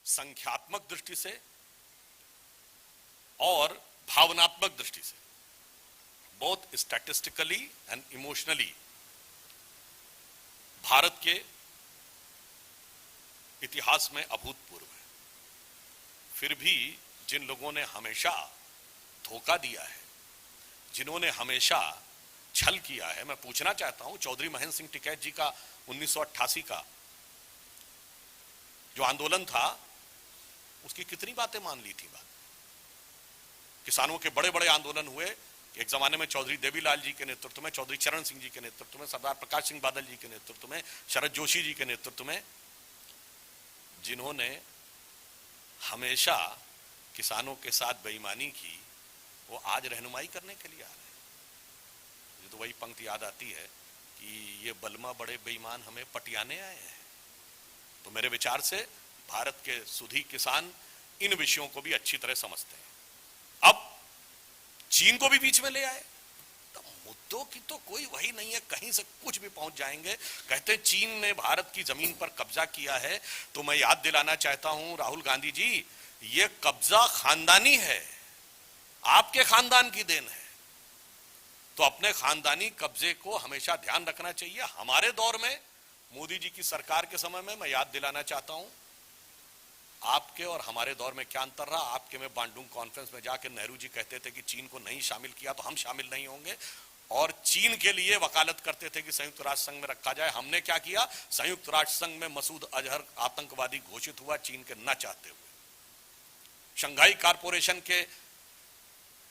संख्यात्मक दृष्टि से और भावनात्मक दृष्टि से, both statistically and emotionally Bharat के इतिहास में अभूतपूर्व है। फिर भी जिन लोगों ने हमेशा धोखा दिया है, जिन्होंने हमेशा छल किया है, मैं पूछना चाहता हूं, चौधरी महेंद्र सिंह टिकैत जी का 1988 का जो आंदोलन था, उसकी कितनी बातें मान ली थी? बात किसानों के बड़े बड़े आंदोलन हुए एक जमाने में, चौधरी देवीलाल जी के नेतृत्व में, चौधरी चरण सिंह जी के नेतृत्व में, सरदार प्रकाश सिंह बादल जी के नेतृत्व में, शरद जोशी जी के नेतृत्व में, जिन्होंने हमेशा किसानों के साथ बेईमानी की, वो आज रहनुमाई करने के लिए आ रहे हैं। मुझे तो वही पंक्ति याद आती है कि ये बलमा बड़े बेईमान हमें पटियाने आए हैं। तो मेरे विचार से भारत के सुधी किसान इन विषयों को भी अच्छी तरह समझते हैं। अब चीन को भी बीच में ले आए, तो मुद्दों की तो कोई वही नहीं है, कहीं से कुछ भी पहुंच जाएंगे। कहते हैं चीन ने भारत की जमीन पर कब्जा किया है, तो मैं याद दिलाना चाहता हूं राहुल गांधी जी, ये कब्जा खानदानी है, आपके खानदान की देन है। तो अपने खानदानी कब्जे को हमेशा ध्यान रखना चाहिए। हमारे दौर में, मोदी जी की सरकार के समय में, मैं याद दिलाना चाहता हूं आपके और हमारे दौर में क्या अंतर रहा। आपके में बांडुंग कॉन्फ्रेंस में जाकर नेहरू जी कहते थे कि चीन को नहीं शामिल किया तो हम शामिल नहीं होंगे, और चीन के लिए वकालत करते थे कि संयुक्त राष्ट्र संघ में रखा जाए। हमने क्या किया, संयुक्त राष्ट्र संघ में मसूद अजहर आतंकवादी घोषित हुआ चीन के न चाहते हुए। शंघाई कॉरपोरेशन के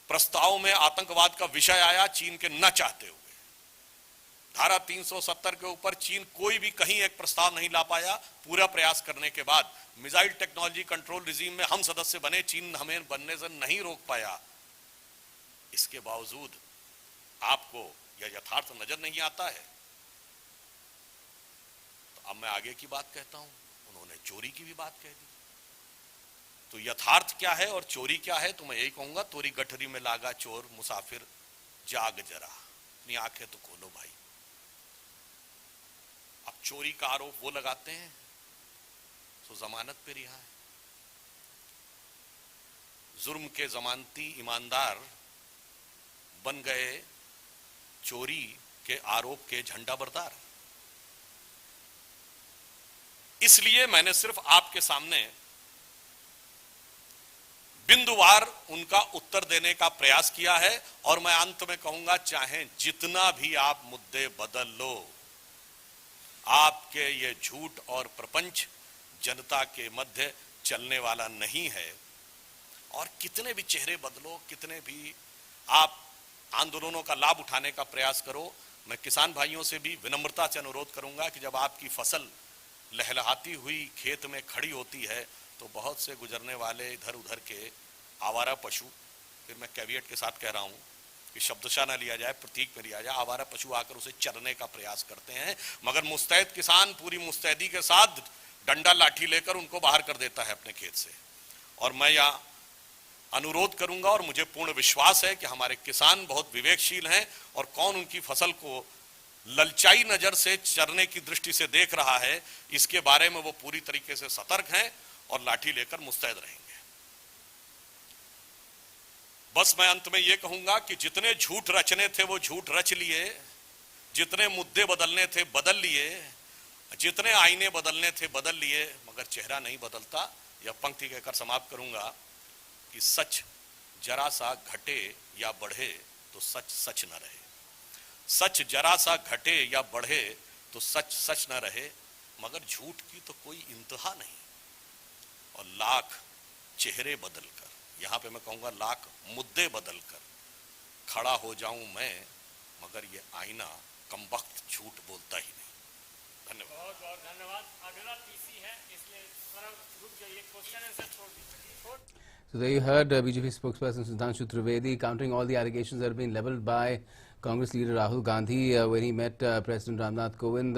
प्रस्ताव में आतंकवाद का विषय आया चीन के न चाहते हुए। धारा 370 के ऊपर चीन कोई भी कहीं एक प्रस्ताव नहीं ला पाया। पूरा प्रयास करने के बाद मिसाइल टेक्नोलॉजी कंट्रोल रिजीम में हम सदस्य बने, चीन हमें बनने से नहीं रोक पाया। इसके बावजूद आपको यह यथार्थ नजर नहीं आता है। तो अब मैं आगे की बात कहता हूं, उन्होंने चोरी की भी बात कह दी। तो यथार्थ क्या है और चोरी क्या है, तो मैं यही कहूंगा, तोरी गठरी में लागा चोर मुसाफिर जाग जरा, अपनी आंखें तो खोलो भाई। अब चोरी का आरोप वो लगाते हैं तो जमानत पे रिहा है। जुर्म के जमानती ईमानदार बन गए चोरी के आरोप के झंडा बरदार। इसलिए मैंने सिर्फ आपके सामने बिंदुवार उनका उत्तर देने का प्रयास किया है। और मैं अंत में कहूंगा, चाहे जितना भी आप मुद्दे बदल लो, आपके ये झूठ और प्रपंच जनता के मध्य चलने वाला नहीं है। और कितने भी चेहरे बदलो, कितने भी आप आंदोलनों का लाभ उठाने का प्रयास करो, मैं किसान भाइयों से भी विनम्रता से अनुरोध करूंगा कि जब आपकी फसल लहलहाती हुई खेत में खड़ी होती है, तो बहुत से गुजरने वाले इधर उधर के आवारा पशु, फिर मैं कैवियट के साथ कह रहा हूं कि शब्दशः न लिया जाए, प्रतीक में लिया जाए, आवारा पशु आकर उसे चरने का प्रयास करते हैं, मगर मुस्तैद किसान पूरी मुस्तैदी के साथ डंडा लाठी लेकर उनको बाहर कर देता है अपने खेत से। और मैं यह अनुरोध करूंगा, और मुझे पूर्ण विश्वास है कि हमारे किसान बहुत विवेकशील हैं, और कौन उनकी फसल को ललचाई नजर से चरने की दृष्टि से देख रहा है, इसके बारे में वो पूरी तरीके से सतर्क हैं और लाठी लेकर मुस्तैद रहेंगे। बस मैं अंत में ये कहूंगा कि जितने झूठ रचने थे वो झूठ रच लिए, जितने मुद्दे बदलने थे बदल लिए, जितने आईने बदलने थे बदल लिए, मगर चेहरा नहीं बदलता। यह पंक्ति कहकर समाप्त करूंगा कि सच जरा सा घटे या बढ़े तो सच सच न रहे। सच जरा सा घटे या बढ़े तो सच सच न रहे, मगर झूठ की तो कोई इंतहा नहीं। और लाख चेहरे बदलकर, यहां पे मैं कहूंगा लाख मुद्दे बदलकर खड़ा हो जाऊं मैं, मगर ये आईना कमबख्त झूठ बोलता ही नहीं। धन्यवाद। बहुत बहुत धन्यवाद। अगला पीसी है, इसलिए रुक जाइए, क्वेश्चन आंसर छोड़ दीजिए। So there you heard BJP spokesperson Sudhanshu Trivedi countering all the allegations that have been levelled by Congress leader Rahul Gandhi when he met President Ramnath Kovind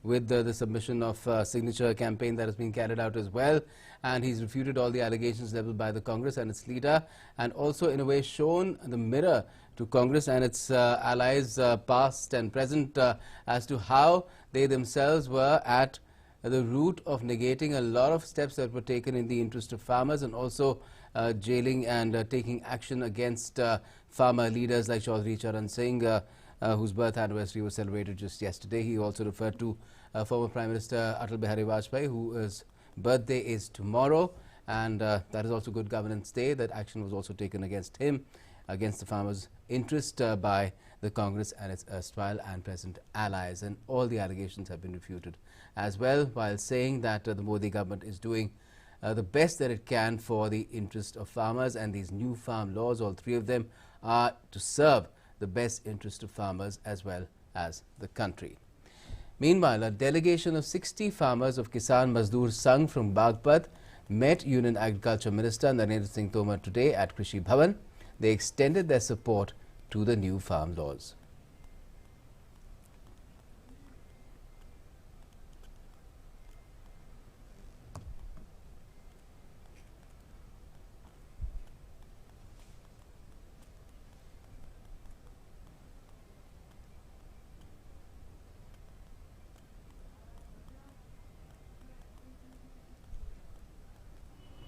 with the submission of signature campaign that has been carried out as well. And he's refuted all the allegations levelled by the Congress and its leader, and also in a way shown the mirror to Congress and its allies past and present as to how they themselves were at the route of negating a lot of steps that were taken in the interest of farmers, and also jailing and taking action against farmer leaders like Chaudhry Charan Singh, whose birth anniversary was celebrated just yesterday. He also referred to former Prime Minister Atal Bihari Vajpayee, whose birthday is tomorrow, and that is also Good Governance Day. That action was also taken against him, against the farmers' interest by the Congress and its erstwhile and present allies, and all the allegations have been refuted as well, while saying that the Modi government is doing the best that it can for the interest of farmers, and these new farm laws, all three of them, are to serve the best interest of farmers as well as the country. Meanwhile, a delegation of 60 farmers of Kisan Mazdoor Sangh from Bagpat met Union Agriculture Minister Narendra Singh Tomar today at Krishi Bhavan. They extended their support to the new farm laws.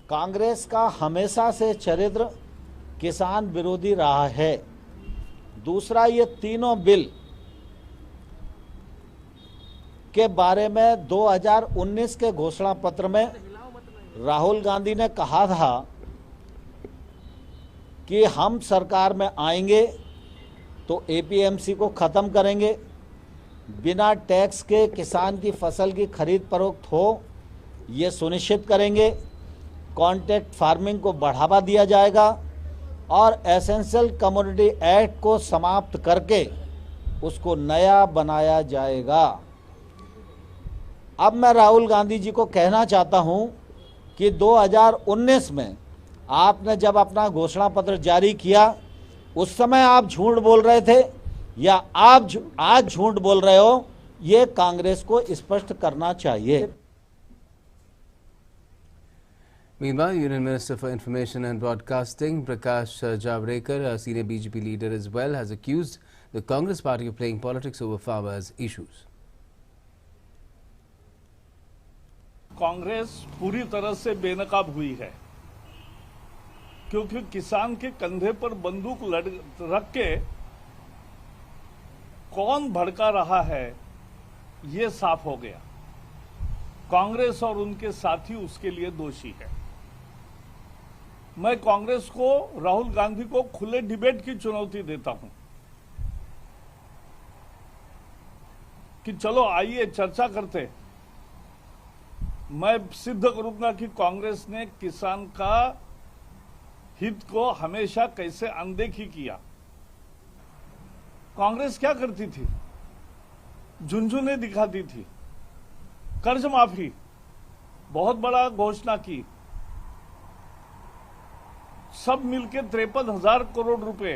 Congress का हमेशा से चरित्र किसान विरोधी रहा है। दूसरा, ये तीनों बिल के बारे में 2019 के घोषणा पत्र में राहुल गांधी ने कहा था कि हम सरकार में आएंगे तो एपीएमसी को ख़त्म करेंगे, बिना टैक्स के किसान की फसल की खरीद फरोख्त हो ये सुनिश्चित करेंगे, कॉन्ट्रैक्ट फार्मिंग को बढ़ावा दिया जाएगा और एसेंशियल कमोडिटी एक्ट को समाप्त करके उसको नया बनाया जाएगा। अब मैं राहुल गांधी जी को कहना चाहता हूं कि 2019 में आपने जब अपना घोषणा पत्र जारी किया उस समय आप झूठ बोल रहे थे या आप आज झूठ बोल रहे हो, ये कांग्रेस को स्पष्ट करना चाहिए। Meanwhile, Union Minister for Information and Broadcasting Prakash Javadekar, a senior BJP leader as well, has accused the Congress party of playing politics over farmers' issues. Congress पूरी तरह से बेनकाब हुई है, क्योंकि किसान के कंधे पर बंदूक रख के कौन भड़का रहा है ये साफ हो गया। कांग्रेस और उनके साथी उसके लिए दोषी है। मैं कांग्रेस को, राहुल गांधी को खुले डिबेट की चुनौती देता हूं कि चलो आइए चर्चा करते। मैं सिद्ध करूंगा कि कांग्रेस ने किसान का हित को हमेशा कैसे अनदेखी किया। कांग्रेस क्या करती थी? झुनझुने दिखाती थी। कर्ज माफी बहुत बड़ा घोषणा की, सब मिलके 53,000 करोड़ रुपए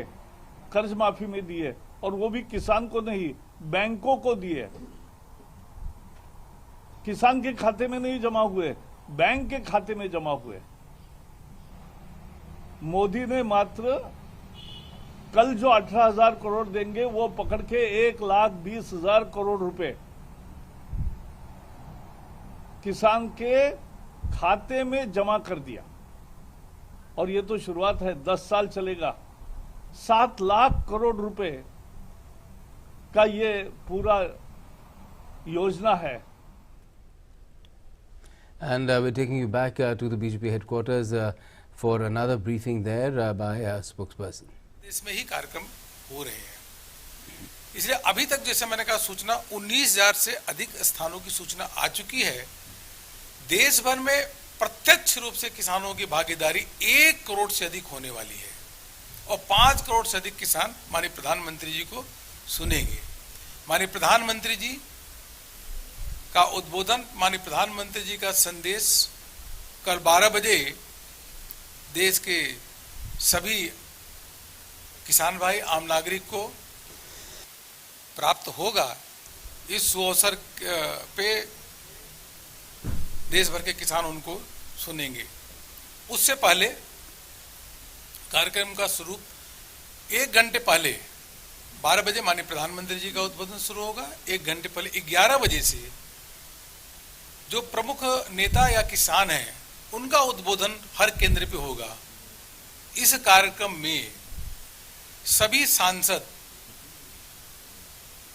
कर्ज माफी में दिए, और वो भी किसान को नहीं, बैंकों को दिए। किसान के खाते में नहीं जमा हुए, बैंक के खाते में जमा हुए। मोदी ने मात्र कल जो 18,000 करोड़ देंगे वो पकड़ के 1,20,000 करोड़ रुपए किसान के खाते में जमा कर दिया। और ये तो शुरुआत है, 10 साल चलेगा। 7 लाख करोड़ रुपए का ये पूरा योजना है। And we're taking you back to the BJP headquarters for another briefing there by a spokesperson. इसमें ही कार्यक्रम हो रहे हैं, इसलिए अभी तक जैसे मैंने कहा सूचना 19,000 से अधिक स्थानों की सूचना आ चुकी है। देश भर में प्रत्यक्ष रूप से किसानों की भागीदारी 1 करोड़ से अधिक होने वाली है और 5 करोड़ से अधिक किसान माननीय प्रधानमंत्री जी को सुनेंगे। माननीय प्रधानमंत्री जी का उद्बोधन, माननीय प्रधानमंत्री जी का संदेश कल 12 बजे देश के सभी किसान भाई, आम नागरिक को प्राप्त होगा। इस अवसर पे देश भर के किसान उनको सुनेंगे। उससे पहले कार्यक्रम का स्वरूप 1 घंटे पहले 12 बजे माननीय प्रधानमंत्री जी का उद्बोधन शुरू होगा। 1 घंटे पहले 11 बजे से जो प्रमुख नेता या किसान हैं उनका उद्बोधन हर केंद्र पे होगा। इस कार्यक्रम में सभी सांसद,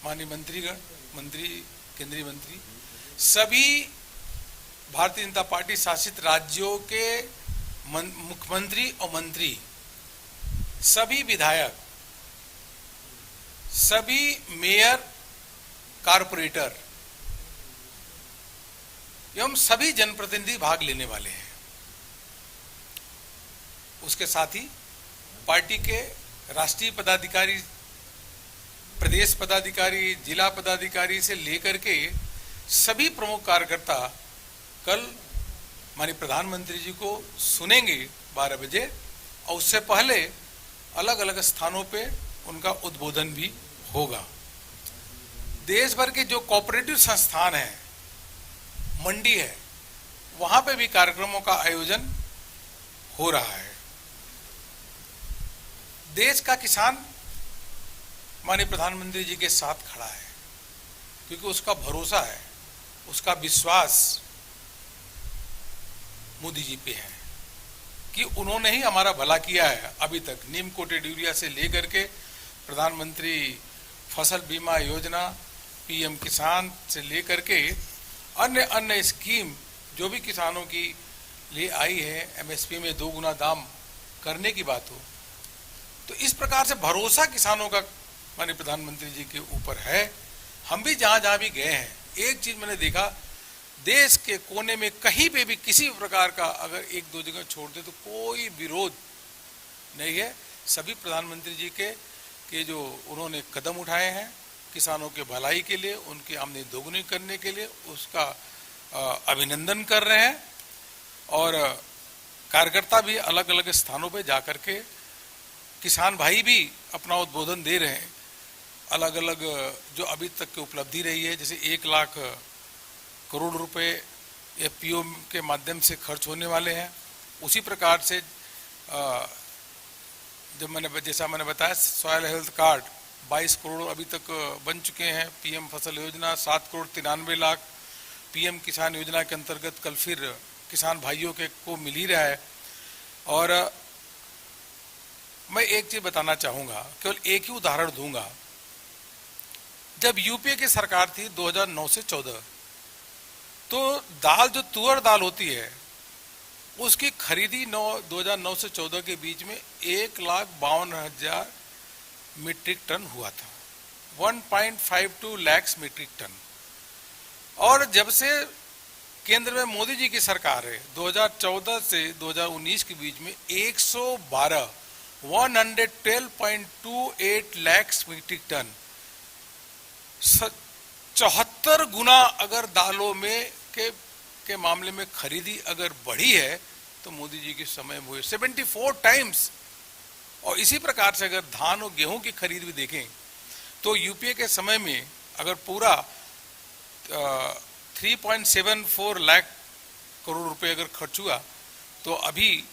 माननीय मंत्रीगण, मंत्री, केंद्रीय मंत्री, सभी भारतीय जनता पार्टी शासित राज्यों के मुख्यमंत्री और मंत्री, सभी विधायक, सभी मेयर, कारपोरेटर एवं सभी जनप्रतिनिधि भाग लेने वाले हैं। उसके साथ ही पार्टी के राष्ट्रीय पदाधिकारी, प्रदेश पदाधिकारी, जिला पदाधिकारी से लेकर के सभी प्रमुख कार्यकर्ता कल माननीय प्रधानमंत्री जी को सुनेंगे 12 बजे, और उससे पहले अलग अलग स्थानों पे उनका उद्बोधन भी होगा। देश भर के जो कोऑपरेटिव संस्थान हैं, मंडी है, वहां पे भी कार्यक्रमों का आयोजन हो रहा है। देश का किसान माननीय प्रधानमंत्री जी के साथ खड़ा है, क्योंकि उसका भरोसा है, उसका विश्वास मोदी जी पे है कि उन्होंने ही हमारा भला किया है। अभी तक नीम कोटेड यूरिया से लेकर के प्रधानमंत्री फसल बीमा योजना, पीएम किसान से लेकर के अन्य अन्य स्कीम जो भी किसानों की लिए आई है, एमएसपी में 2 गुना दाम करने की बात हो, तो इस प्रकार से भरोसा किसानों का माननीय प्रधानमंत्री जी के ऊपर है। हम भी जहां जहां भी गए हैं, एक चीज मैंने देखा, देश के कोने में कहीं पे भी किसी प्रकार का अगर 1-2 जगह छोड़ दे तो कोई विरोध नहीं है। सभी प्रधानमंत्री जी के जो उन्होंने कदम उठाए हैं किसानों के भलाई के लिए, उनकी आमदनी दोगुनी करने के लिए, उसका अभिनंदन कर रहे हैं। और कार्यकर्ता भी अलग अलग स्थानों पे जाकर के, किसान भाई भी अपना उद्बोधन दे रहे हैं। अलग अलग जो अभी तक की उपलब्धि रही है, जैसे 1 लाख करोड़ रुपए एफपीओ के माध्यम से खर्च होने वाले हैं, उसी प्रकार से जैसा मैंने बताया, सॉयल हेल्थ कार्ड 22 करोड़ अभी तक बन चुके हैं। पीएम फसल योजना 7 करोड़ 93 लाख, पीएम किसान योजना के अंतर्गत कल फिर किसान भाइयों के को मिल ही रहा है। और मैं एक चीज बताना चाहूंगा, केवल एक ही उदाहरण दूंगा। जब यूपीए की सरकार थी 2009 से 14, तो दाल, जो तुअर दाल होती है, उसकी खरीदी 2009 से 14 के बीच में 1,52,000 मीट्रिक टन हुआ था, 1.52 लाख मीट्रिक टन। और जब से केंद्र में मोदी जी की सरकार है, 2014 से 2019 के बीच में 112.28 लाख मीट्रिक टन, 74 गुना अगर दालों में के मामले में खरीदी अगर बढ़ी है तो मोदी जी के समय में हुए 74 टाइम्स। और इसी प्रकार से अगर धान और गेहूं की खरीद भी देखें तो यूपीए के समय में अगर पूरा 3.74 लाख करोड़ रुपए अगर खर्च हुआ, तो अभी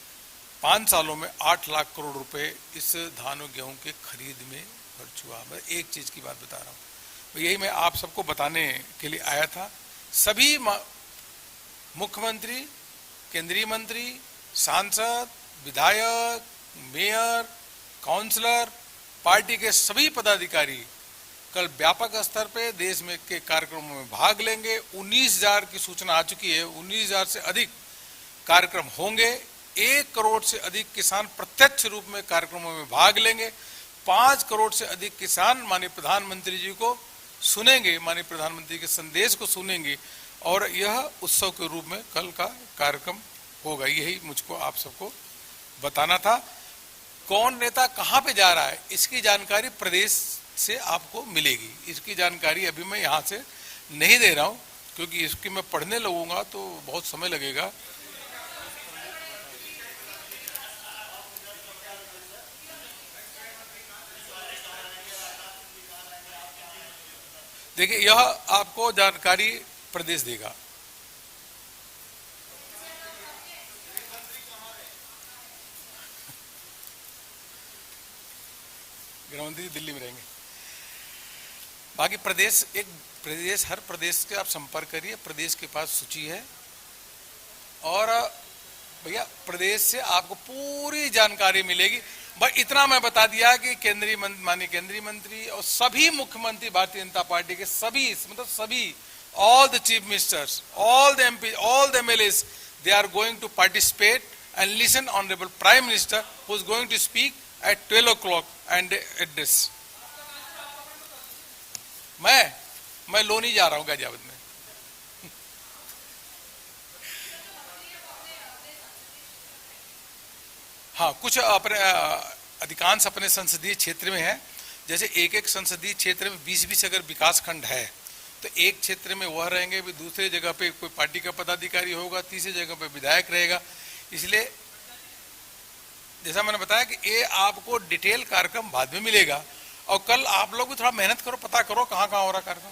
5 सालों में 8 लाख करोड़ रुपए इस धान और गेहूं के खरीद में खर्च हुआ। मैं एक चीज की बात बता रहा हूं, यही मैं आप सबको बताने के लिए आया था। सभी मुख्यमंत्री, केंद्रीय मंत्री, सांसद, विधायक, मेयर, काउंसलर, पार्टी के सभी पदाधिकारी कल व्यापक स्तर पे देश में के कार्यक्रमों में भाग लेंगे। 19,000 की सूचना आ चुकी है, 19,000 से अधिक कार्यक्रम होंगे। 1 करोड़ से अधिक किसान प्रत्यक्ष रूप में कार्यक्रमों में भाग लेंगे। 5 करोड़ से अधिक किसान माननीय प्रधानमंत्री जी को सुनेंगे, माननीय प्रधानमंत्री के संदेश को सुनेंगे, और यह उत्सव के रूप में कल का कार्यक्रम होगा। यही मुझको आप सबको बताना था। कौन नेता कहां पे जा रहा है, इसकी जानकारी प्रदेश से आपको मिलेगी। इसकी जानकारी अभी मैं यहां से नहीं दे रहा हूं, क्योंकि इसकी मैं पढ़ने लगूंगा तो बहुत समय लगेगा। देखिए, यह आपको जानकारी प्रदेश देगा। गृहमंत्री दिल्ली में रहेंगे। बाकी हर प्रदेश के आप संपर्क करिए, प्रदेश के पास सूची है और भैया प्रदेश से आपको पूरी जानकारी मिलेगी। बस इतना मैं बता दिया कि माननीय केंद्रीय मंत्री और सभी मुख्यमंत्री भारतीय जनता पार्टी के सभी all the chief ministers, all the MPs, all the MLAs, they are going to participate and listen honorable Prime Minister who is going to speak at 12 o'clock and address. मैं लोनी जा रहा हूं गाजियाबाद में। हाँ, कुछ अपने अधिकांश अपने संसदीय क्षेत्र में है। जैसे एक संसदीय क्षेत्र में 20 अगर विकास खंड है तो एक क्षेत्र में वह रहेंगे, भी दूसरे जगह पे कोई पार्टी का पदाधिकारी होगा, तीसरी जगह पे विधायक रहेगा। इसलिए जैसा मैंने बताया कि ये आपको डिटेल कार्यक्रम बाद में मिलेगा और कल आप लोग भी थोड़ा मेहनत करो, पता करो कहाँ हो रहा कार्यक्रम।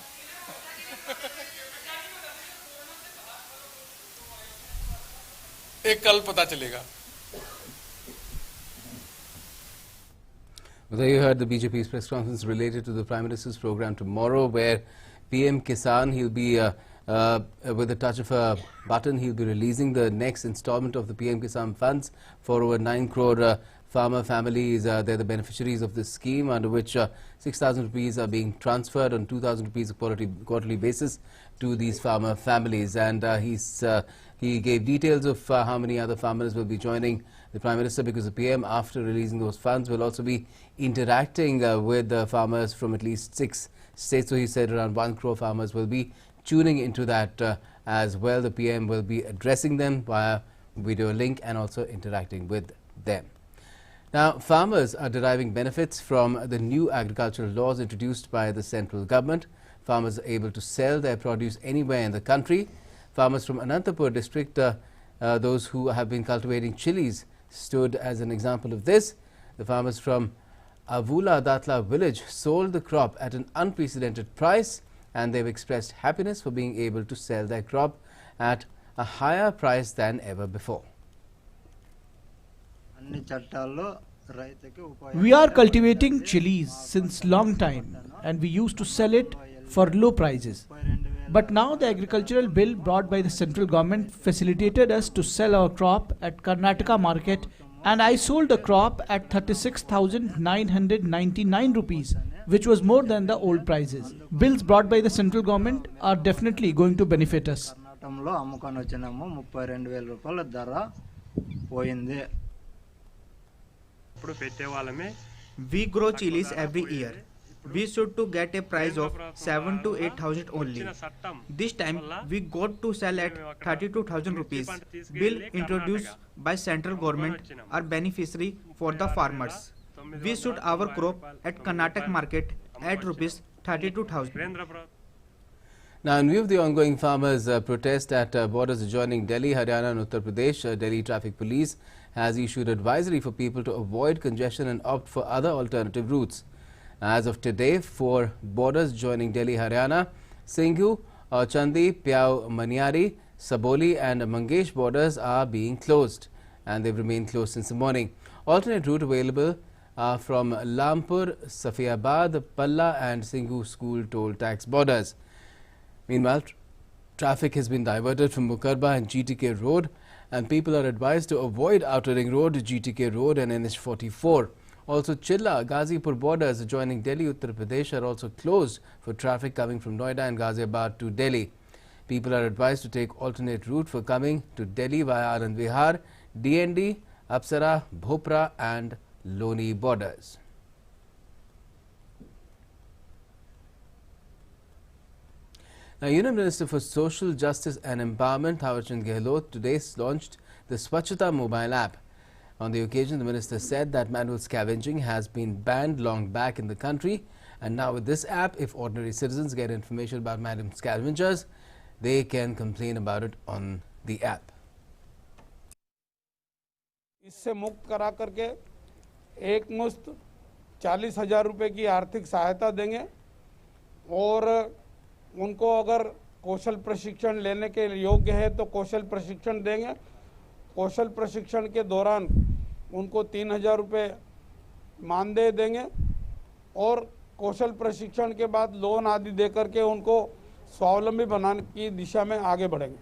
एक कल पता चलेगा। Well, there you heard the BJP's press conference related to the Prime Minister's program tomorrow, where PM Kisan, he'll be, with a touch of a button, he'll be releasing the next installment of the PM Kisan funds for over 9 crore farmer families. They're the beneficiaries of this scheme, under which 6,000 rupees are being transferred on 2,000 rupees a quarterly basis to these farmer families. And he gave details of how many other farmers will be joining the Prime Minister, because the PM, after releasing those funds, will also be interacting with the farmers from at least 6 states. So he said around 1 crore farmers will be tuning into that as well. The PM will be addressing them via video link and also interacting with them. Now, farmers are deriving benefits from the new agricultural laws introduced by the central government. Farmers are able to sell their produce anywhere in the country. Farmers from Anantapur district, those who have been cultivating chilies, stood as an example of this. The farmers from Avula Datla village sold the crop at an unprecedented price, and they've expressed happiness for being able to sell their crop at a higher price than ever before. We are cultivating chilies since long time, and we used to sell it for low prices. But now the agricultural bill brought by the central government facilitated us to sell our crop at Karnataka market, and I sold the crop at 36,999 rupees, which was more than the old prices. Bills brought by the central government are definitely going to benefit us. We grow chilies every year. We should to get a price of 7,000 to 8,000 only. This time we got to sell at 32,000 rupees. Bill introduced by central government are beneficiary for the farmers. We sold our crop at Karnataka market at rupees 32,000. Now, in view of the ongoing farmers' protest at borders adjoining Delhi, Haryana and Uttar Pradesh, Delhi Traffic Police has issued advisory for people to avoid congestion and opt for other alternative routes. As of today, 4 borders joining Delhi, Haryana, Singhu, Chandi, Pyao, Maniari, Saboli and Mangesh borders are being closed, and they've remained closed since the morning. Alternate route available are from Lampur, Safiabad, Palla and Singhu school toll tax borders. Meanwhile, traffic has been diverted from Mukarba and GTK Road, and people are advised to avoid Outer Ring Road, GTK Road and NH44. Also, Chilla, Ghazipur borders adjoining Delhi, Uttar Pradesh are also closed for traffic coming from Noida and Ghaziabad to Delhi. People are advised to take alternate route for coming to Delhi via Anand Vihar, DND, Apsara, Bhopra and Loni borders. Now, Union Minister for Social Justice and Empowerment, Thawarchand Gehlot, today launched the Swachhata mobile app. On the occasion, the minister said that manual scavenging has been banned long back in the country, and now with this app, if ordinary citizens get information about manual scavengers, they can complain about it on the app. इससे मुक्त करा करके एक मुश्त 40,000 रुपए की आर्थिक सहायता देंगे और उनको अगर कौशल प्रशिक्षण लेने के योग्य है तो कौशल प्रशिक्षण देंगे। कौशल प्रशिक्षण के दौरान उनको 3,000 रुपये मानदेय देंगे और कौशल प्रशिक्षण के बाद लोन आदि दे करके उनको स्वावलंबी बनाने की दिशा में आगे बढ़ेंगे।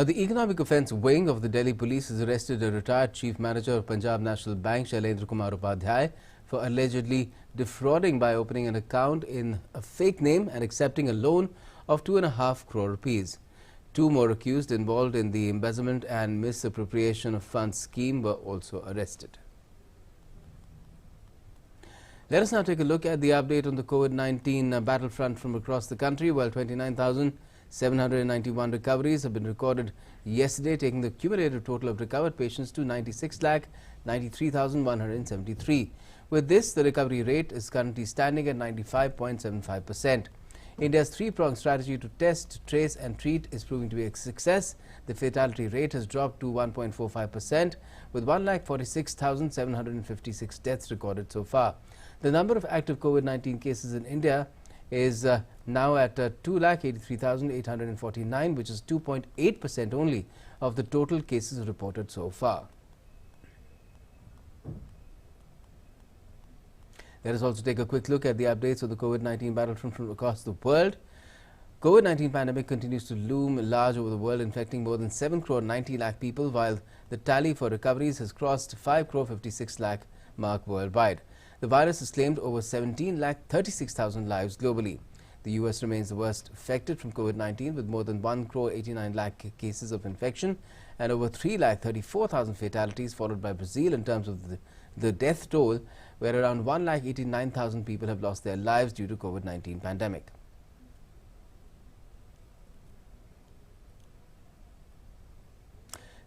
The Economic Offence Wing of the Delhi Police has arrested a retired Chief Manager of Punjab National Bank, Shailendra Kumar Upadhyay, for allegedly defrauding by opening an account in a fake name and accepting a loan of 2.5 crore rupees. Two more accused involved in the embezzlement and misappropriation of funds scheme were also arrested. Let us now take a look at the update on the COVID-19 battlefront from across the country. Well, 29,791 recoveries have been recorded yesterday, taking the cumulative total of recovered patients to 96,93,173. With this, the recovery rate is currently standing at 95.75%. India's three-pronged strategy to test, trace and treat is proving to be a success. The fatality rate has dropped to 1.45%, with 1,46,756 deaths recorded so far. The number of active COVID-19 cases in India is now at 2,83,849, which is 2.8% only of the total cases reported so far. Let us also take a quick look at the updates of the COVID-19 battlefront from across the world. COVID-19 pandemic continues to loom large over the world, infecting more than 7 crore 90 lakh people, while the tally for recoveries has crossed 5 crore 56 lakh mark worldwide. The virus has claimed over 17 lakh 36,000 lives globally. The US remains the worst affected from COVID-19, with more than 1 crore 89 lakh cases of infection and over 3 lakh 34,000 fatalities, followed by Brazil in terms of the death toll, where around 1 lakh 89,000 people have lost their lives due to COVID-19 pandemic.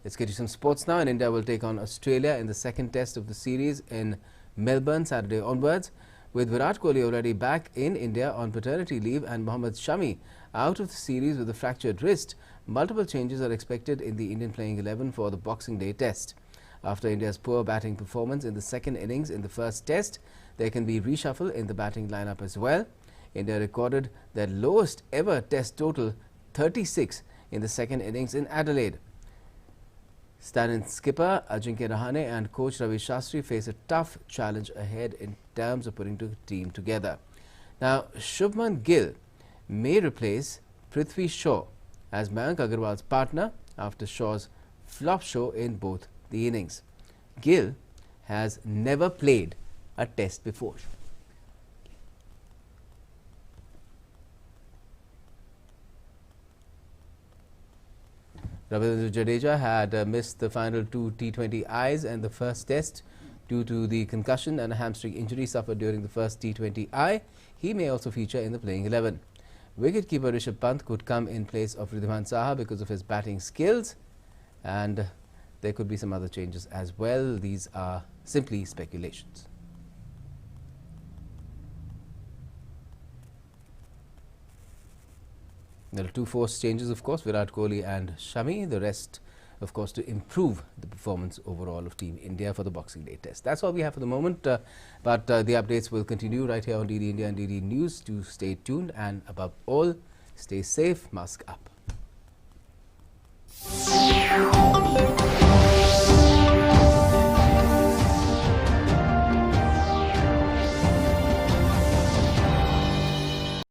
Let's get you some sports now. And India will take on Australia in the second test of the series in Melbourne Saturday onwards. With Virat Kohli already back in India on paternity leave and Mohammad Shami out of the series with a fractured wrist, multiple changes are expected in the Indian playing 11 for the Boxing Day test. After India's poor batting performance in the second innings in the first test, there can be reshuffle in the batting lineup as well. India recorded their lowest ever test total, 36, in the second innings in Adelaide. Stand-in skipper Ajinkya Rahane and coach Ravi Shastri face a tough challenge ahead in terms of putting the team together. Now, Shubman Gill may replace Prithvi Shaw as Mayank Agarwal's partner after Shaw's flop show in both the innings. Gill has never played a test before. Ravindra Jadeja had missed the final two T20Is and the first test due to the concussion and a hamstring injury suffered during the first T20I. He may also feature in the playing 11. Wicketkeeper Rishabh Pant could come in place of Ridhwan Saha because of his batting skills, and there could be some other changes as well. These are simply speculations. There are two forced changes, of course, Virat Kohli and Shami. The rest, of course, to improve the performance overall of Team India for the Boxing Day test. That's all we have for the moment, but the updates will continue right here on DD India and DD News. Do stay tuned, and above all, stay safe, mask up.